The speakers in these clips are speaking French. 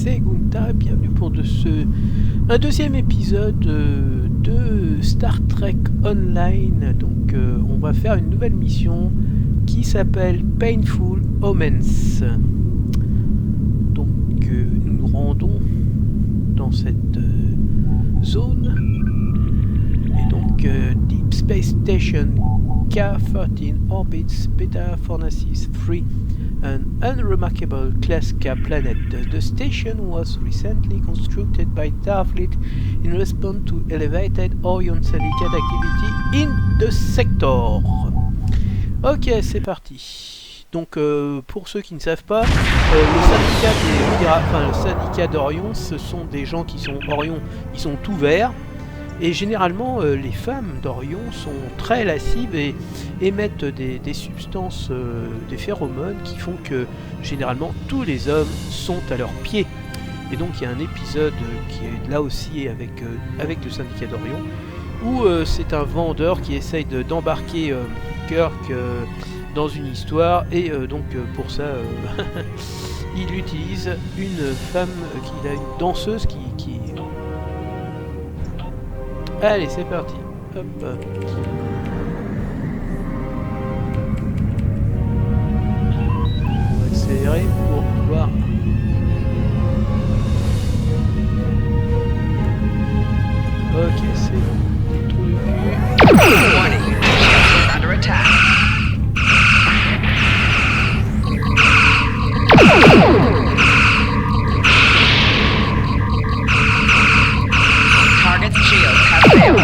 c'est Gunta, bienvenue pour un deuxième épisode de Star Trek Online. Donc on va faire une nouvelle mission qui s'appelle Painful Omens. Donc nous nous rendons dans cette zone. Et donc Deep Space Station K-13 orbits Beta Fornacis 3, an unremarkable class K planet. The station was recently constructed by Starfleet in response to elevated Orion Syndicate activity in the sector. Ok, c'est parti. Donc pour ceux qui ne savent pas, le syndicat d'Orion, ce sont des gens qui sont Orion, ils sont tout verts. Et généralement, les femmes d'Orion sont très lascives et émettent des substances, des phéromones qui font que généralement tous les hommes sont à leurs pieds. Et donc il y a un épisode qui est là aussi avec le syndicat d'Orion où c'est un vendeur qui essaye d'embarquer Kirk dans une histoire et donc pour ça il utilise une femme, une danseuse qui... Allez, c'est parti. Hop. On va accélérer pour pouvoir... Ok, c'est bon. Trou de cul. Under attack. Target's shields have failed.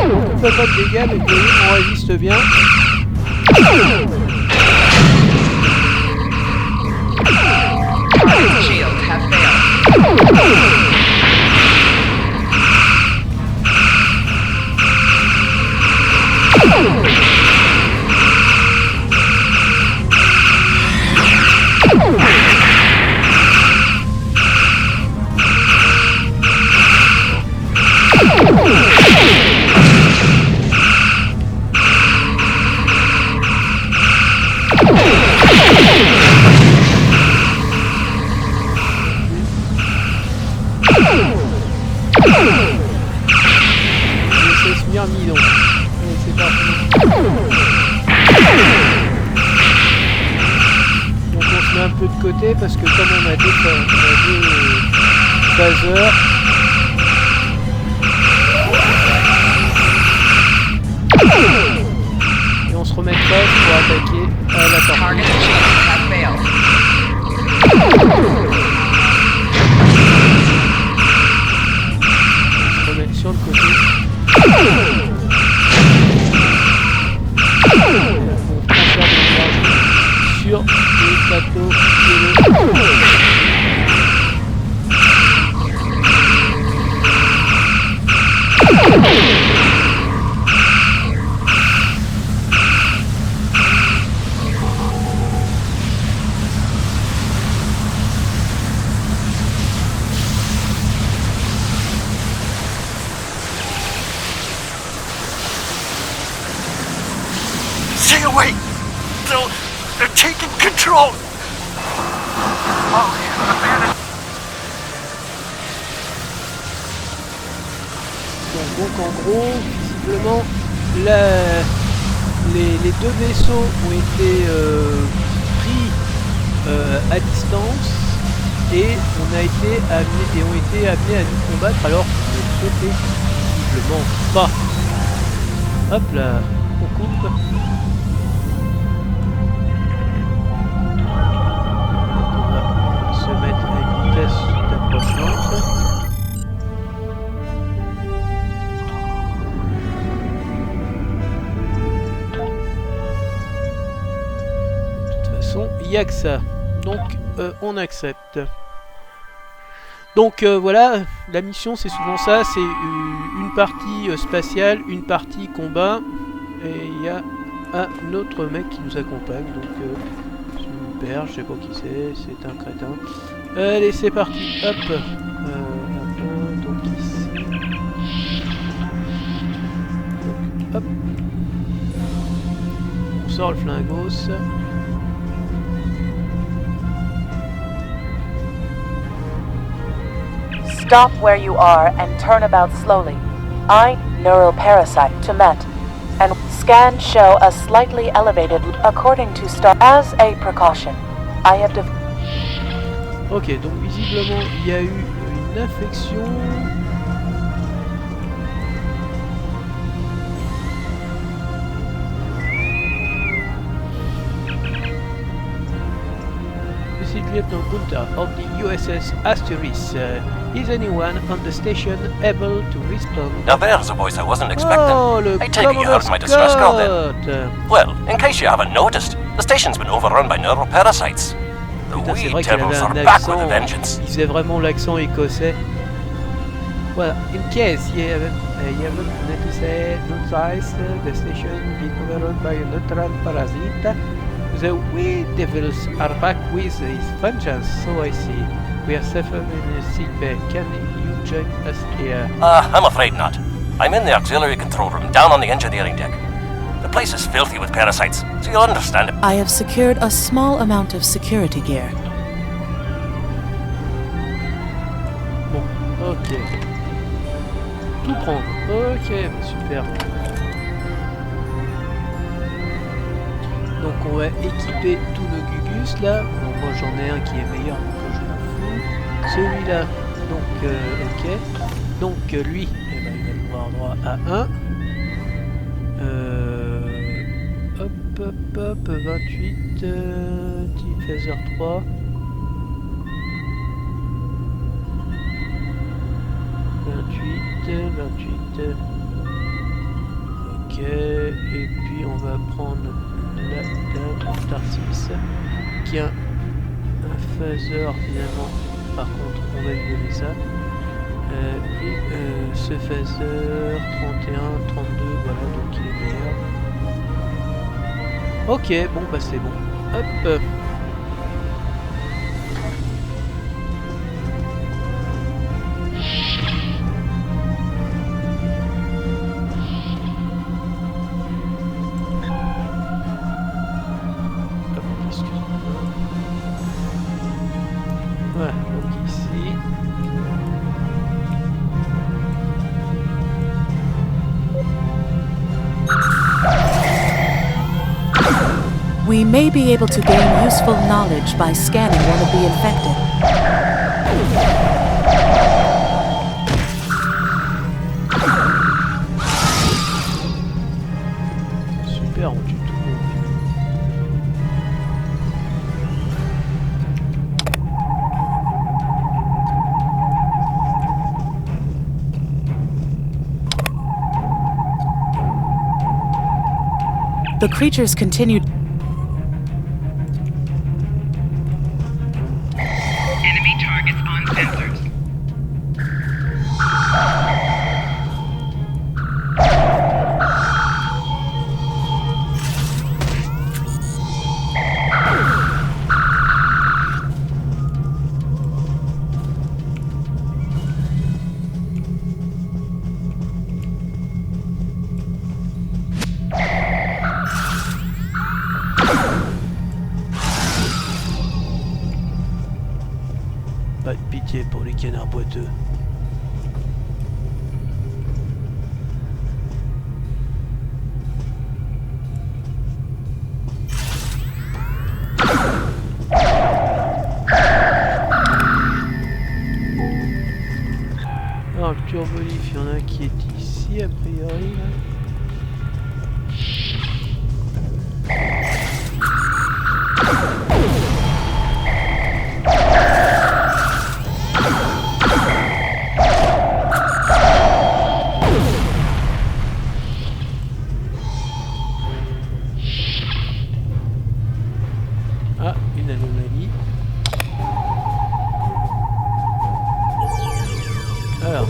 On fait pas de dégâts, mais on résiste bien. Target's shields have failed. Côté parce que comme on a deux phaseurs, et on se remettra pour attaquer à la partie. On se remet sur le côté. On transfère de l'énergie sur le plateau. Stay away! They're taking control! Donc en gros, visiblement, les deux vaisseaux ont été pris à distance et ont été amenés à nous combattre alors qu'ils ne souhaitaient visiblement pas. Hop là, on coupe. Mettre à une vitesse d'approche lente. De toute façon, il n'y a que ça. Donc, on accepte. Donc, voilà, la mission, c'est souvent ça. C'est une partie spatiale, une partie combat. Et il y a un autre mec qui nous accompagne. Donc, super, je sais pas qui c'est un crétin. Allez, c'est parti, hop. Donc ici. Donc, hop. On sort le flingos. Stop where you are and turn about slowly. I, neural parasite, to Met. And scan show a slightly elevated according to star. As a precaution, I have Ok, donc visiblement il y a eu une infection. This is Lieutenant Gunther of the USS Asteris. Is anyone on the station able to respond? Now there's a voice I wasn't expecting. Oh, le I take it you heard my distress call then. Well, in case you haven't noticed, the station's been overrun by neural parasites. The Putain, c'est wee vrai qu'il avait devils are un back with a accent, vengeance. il faisait vraiment l'accent écossais. Well, in case you haven't noticed, the station is overrun by a neutral parasite. The wee devils are back with his vengeance, so I see. We are safe in a sick bay. Can you join us here? I'm afraid not. I'm in the auxiliary control room down on the engineering deck. The place is filthy with parasites, so you'll understand it. I have secured a small amount of security gear. Bon, ok. Tout prendre. Ok, super. Donc on va équiper tous nos gugus là. Bon, moi j'en ai un qui est meilleur, donc je m'en fous. Celui-là, donc ok. Donc lui, eh ben, il va avoir droit à 1. Hop, 28, Team Phaser 3. 28. Ok, et puis on va prendre la Star 6 qui a un phaser finalement. Par contre, on va lui donner ça. Et ce phaser 31, 32, voilà, donc il est meilleur. Ok, bon bah c'est bon. Hop. Voilà, donc ici. We may be able to gain useful knowledge by scanning one of the infected. Super, on tue tout le monde. The creatures continued. Enemy targets on sensors. Pas de pitié pour les canards boiteux. Alors le turbolif, il y en a un qui est ici a priori là. Ah, une anomalie. Alors.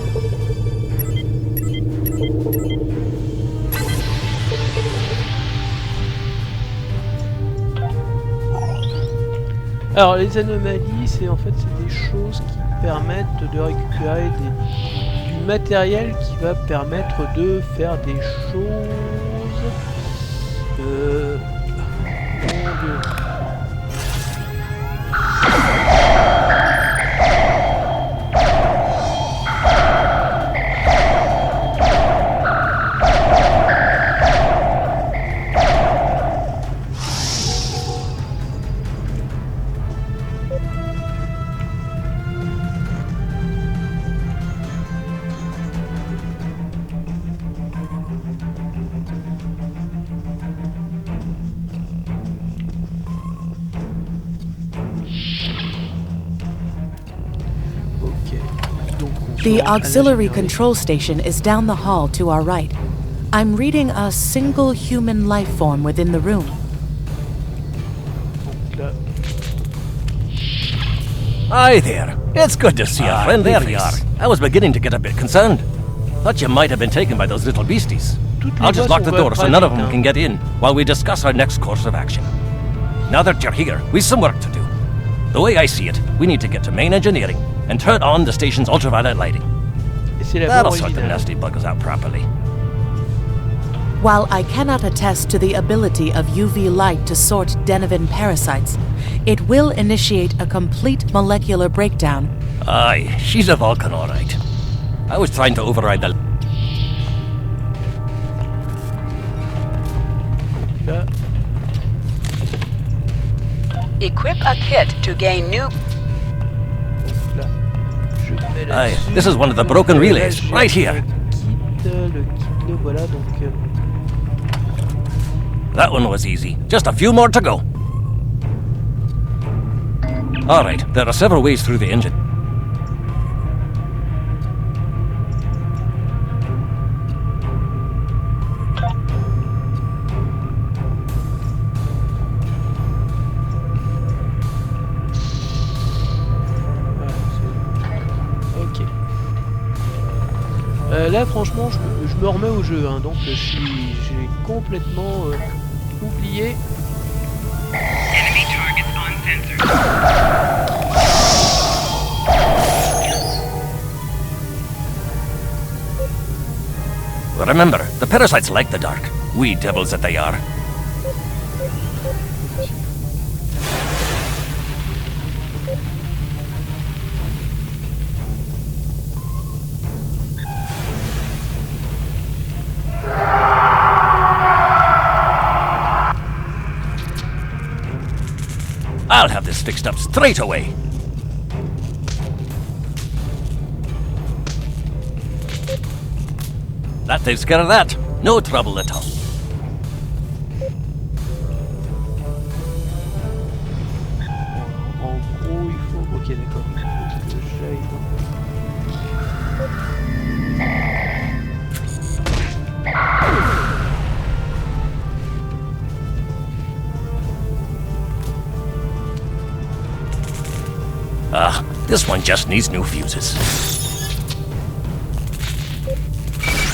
Alors les anomalies, c'est en fait c'est des choses qui permettent de récupérer du matériel qui va permettre de faire des choses. Mon Dieu. The auxiliary control station is down the hall to our right. I'm reading a single human life form within the room. Hi there. It's good to see a friendly face. There you are. I was beginning to get a bit concerned. Thought you might have been taken by those little beasties. I'll just lock the door so none of them can get in while we discuss our next course of action. Now that you're here, we've some work to do. The way I see it, we need to get to main engineering and turn on the station's ultraviolet lighting. That'll sort the nasty buggers out properly. While I cannot attest to the ability of UV light to sort Denivan parasites, it will initiate a complete molecular breakdown. Aye, she's a Vulcan, all right. I was trying to override the... Equip a kit to gain new... Aye, this is one of the broken relays, right here. That one was easy. Just a few more to go. Alright, there are several ways through the engine. Là franchement je me remets au jeu hein, donc j'ai complètement oublié. Enemy targets on sensor. Remember, the parasites like the dark. Wee devils that they are. I'll have this fixed up straight away. That takes care of that. No trouble at all. En gros, il faut... Ok, d'accord. Il faut que j'aille Ah, this one just needs new fuses.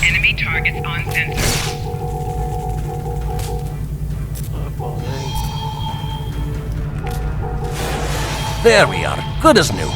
Enemy targets on sensor. There we are. Good as new.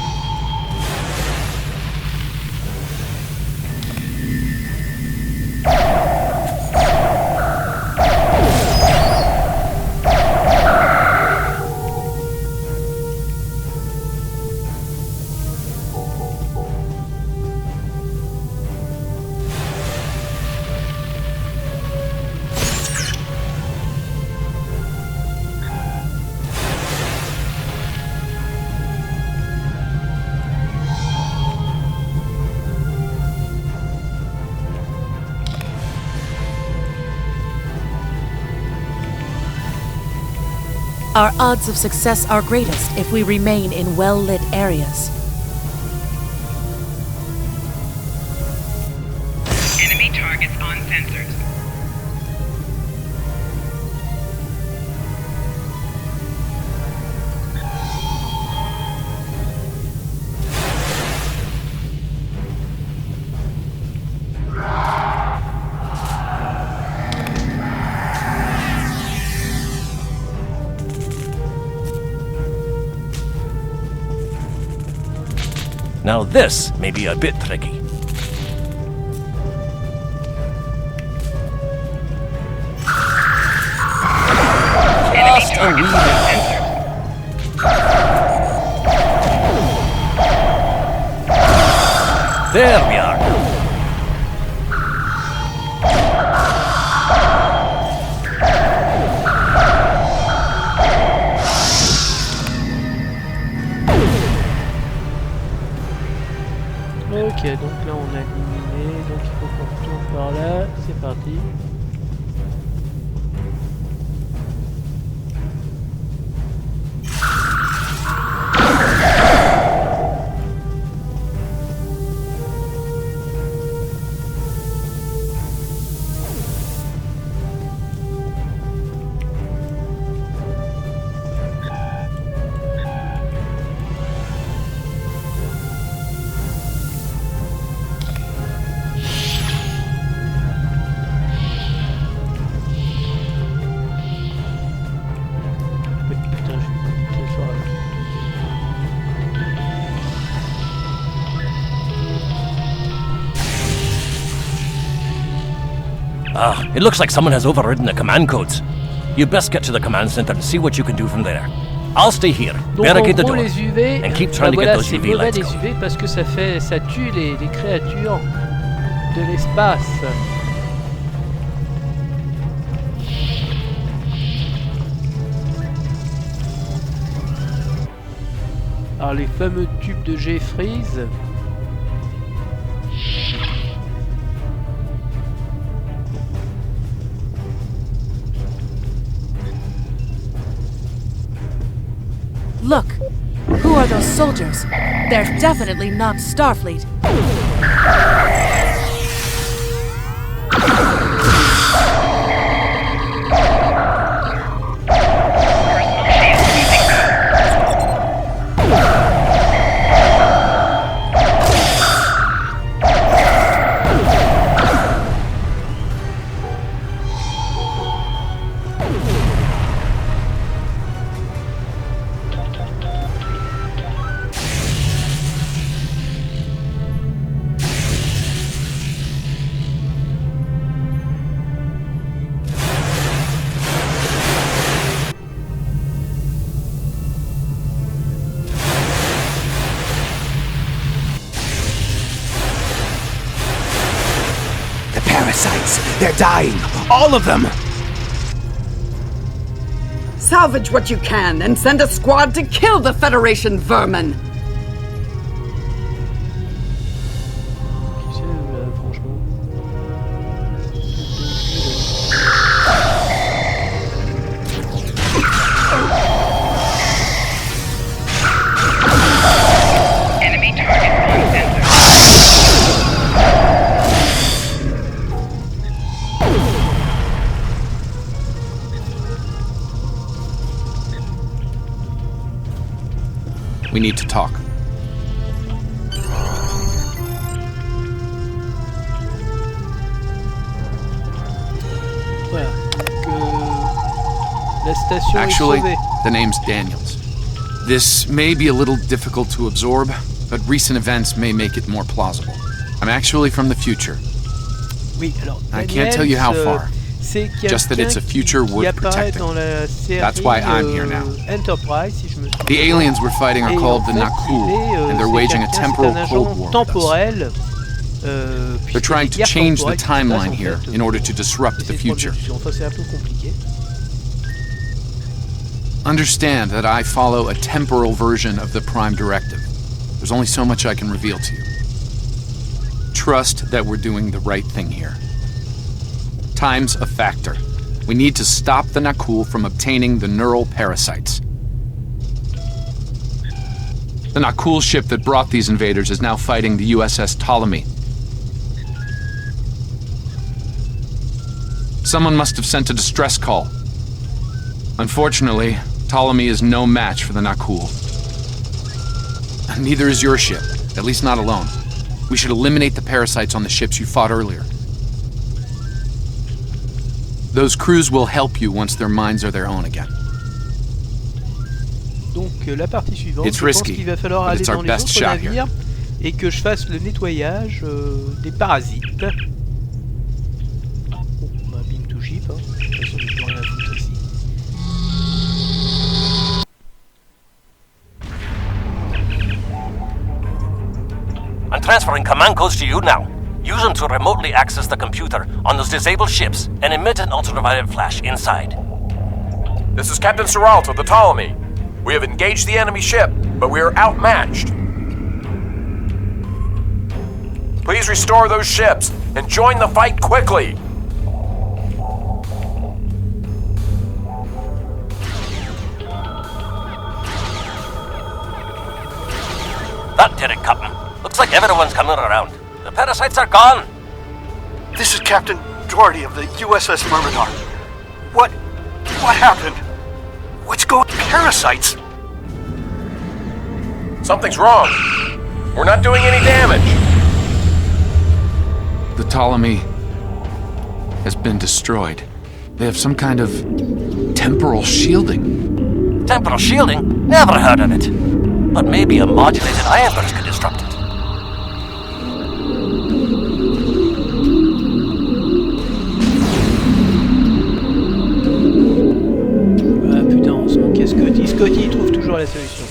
Our odds of success are greatest if we remain in well-lit areas. Enemy targets on sensors. Now this may be a bit tricky. Just a wee bit. There we are. Ok, donc là on a éliminé, donc il faut qu'on retourne par là, c'est parti. Ah, it looks like someone has overridden the command codes. You best get to the command center and see what you can do from there. I'll stay here, donc barricade the en gros, door, les UV, and keep trying to voilà, get those c'est UV mauvais lights les going. UV parce que ça tue les créatures de l'espace. Alors les fameux tubes de G-Freeze. Look! Who are those soldiers? They're definitely not Starfleet. Parasites! They're dying! All of them! Salvage what you can and send a squad to kill the Federation vermin! Qui c'est, franchement? Enemy target on sensor. We need to talk. Voilà. Que la station Actually, est sauvée. the name's Daniels. This may be a little difficult to absorb, but recent events may make it more plausible. I'm actually from the future. Oui, alors I can't tell you how far. C'est Just that it's a future qui worth apparaît protecting. dans la série That's why I'm here now. Enterprise, si je me souviens. The aliens we're fighting are Et called en the fait, Nakul, and they're c'est waging a quelqu'un, temporal c'est un Cold agent War with us. temporel. They're trying to change the timeline here in order to disrupt the future. Enfin, c'est un peu compliqué. Understand that I follow a temporal version of the Prime Directive. There's only so much I can reveal to you. Trust that we're doing the right thing here. Time's a factor. We need to stop the Nakul from obtaining the neural parasites. The Nakul ship that brought these invaders is now fighting the USS Ptolemy. Someone must have sent a distress call. Unfortunately, Ptolemy is no match for the Nakul. Neither is your ship, at least not alone. We should eliminate the parasites on the ships you fought earlier. Those crews will help you once their minds are their own again. Donc la partie suivante, It's je pense risky, qu'il va falloir but aller it's our dans les best autres shot here. navires et que je fasse le nettoyage des parasites. Bon, bah bim to jeep, hein. De toute façon j'ai plus rien à foutre ici. I'm transferring command codes to you now. Use them to remotely access the computer on those disabled ships and emit an ultraviolet flash inside. This is Captain Serralto, the Ptolemy. We have engaged the enemy ship, but we are outmatched. Please restore those ships and join the fight quickly. That did it, Captain. Looks like everyone's coming around. The parasites are gone. This is Captain Doherty of the USS Myrmidon. What happened? What's going on? Parasites? Something's wrong. We're not doing any damage. The Ptolemy has been destroyed. They have some kind of temporal shielding. Temporal shielding? Never heard of it. But maybe a modulated ion burst could disrupt it. Ah putain, on se manquait Scotty. Scotty il trouve toujours la solution.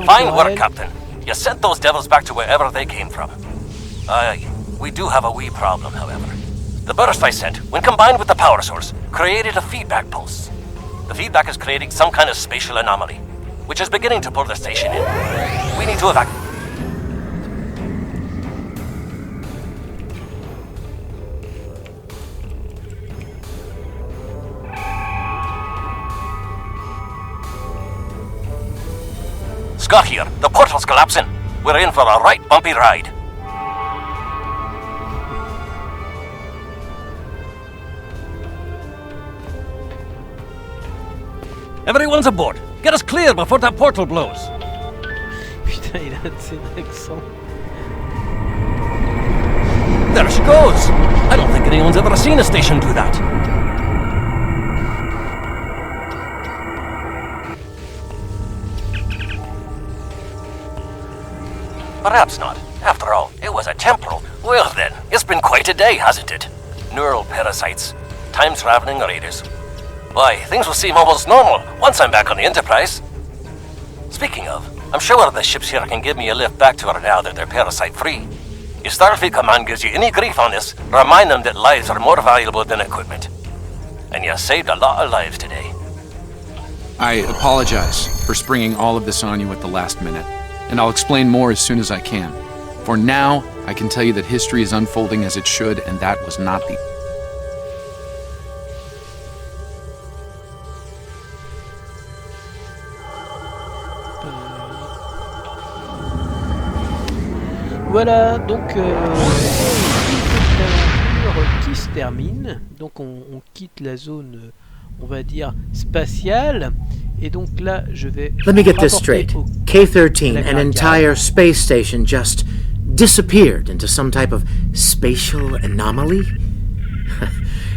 Fine work, Captain. You sent those devils back to wherever they came from. We do have a wee problem, however. The burst I sent, when combined with the power source, created a feedback pulse. The feedback is creating some kind of spatial anomaly, which is beginning to pull the station in. We need to evacuate. Scott here. The portal's collapsing. We're in for a right bumpy ride. Everyone's aboard. Get us clear before that portal blows. Putain, il a un de ses accents. There she goes. I don't think anyone's ever seen a station do that. Perhaps not. After all, it was a temporal. Well then, it's been quite a day, hasn't it? Neural parasites, time-traveling raiders. Why, things will seem almost normal once I'm back on the Enterprise. Speaking of, I'm sure the ships here can give me a lift back to her now that they're parasite-free. If Starfleet Command gives you any grief on this, remind them that lives are more valuable than equipment. And you saved a lot of lives today. I apologize for springing all of this on you at the last minute, and I'll explain more as soon as I can. For now, I can tell you that history is unfolding as it should, and that was not the... Voilà, donc l'aventure qui se termine. Donc on quitte la zone, on va dire, spatiale. Et donc là, je vais... Let me get this straight. K-13, an entire space station, just disappeared into some type of spatial anomaly?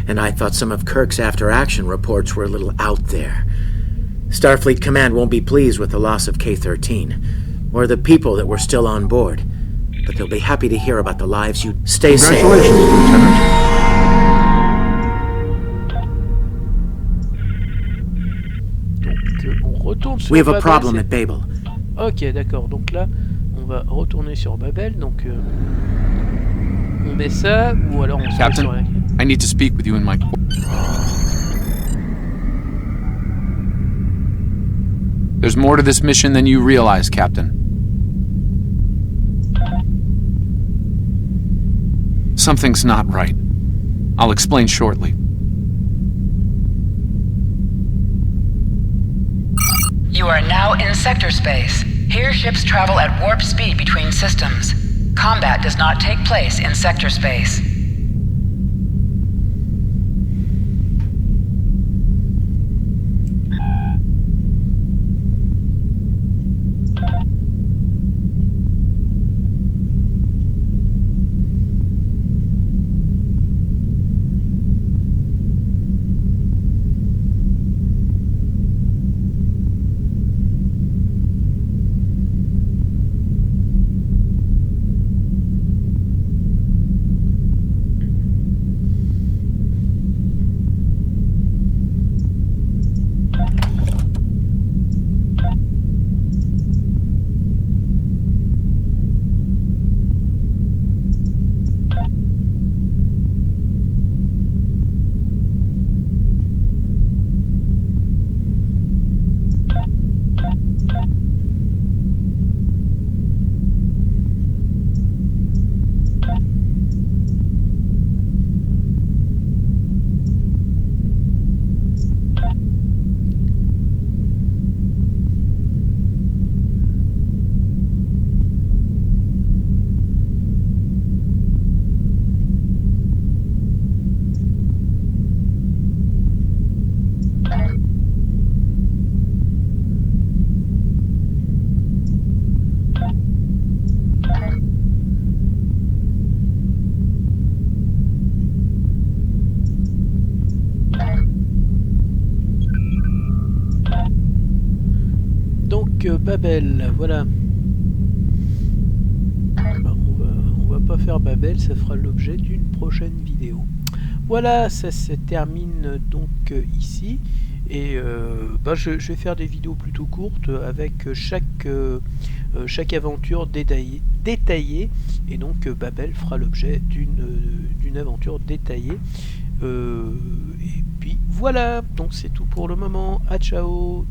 And I thought some of Kirk's after-action reports were a little out there. Starfleet Command won't be pleased with the loss of K-13, or the people that were still on board. but they'll be happy to hear about the lives you... Stay safe. Congratulations, Lieutenant. Donc, on retourne sur We have a Babel, problem at Babel. Ok, d'accord. Donc là, on va retourner sur Babel. Donc, on met ça, ou alors on se met Captain, sur la... I need to speak with you in my... There's more to this mission than you realize, Captain. Something's not right. I'll explain shortly. You are now in sector space. Here ships travel at warp speed between systems. Combat does not take place in sector space. Babel, voilà. Bah, on va pas faire Babel, ça fera l'objet d'une prochaine vidéo. Voilà, ça se termine donc ici. Et bah, je vais faire des vidéos plutôt courtes avec chaque aventure détaillée. Et donc Babel fera l'objet d'une aventure détaillée. Et puis voilà, donc c'est tout pour le moment. À ciao.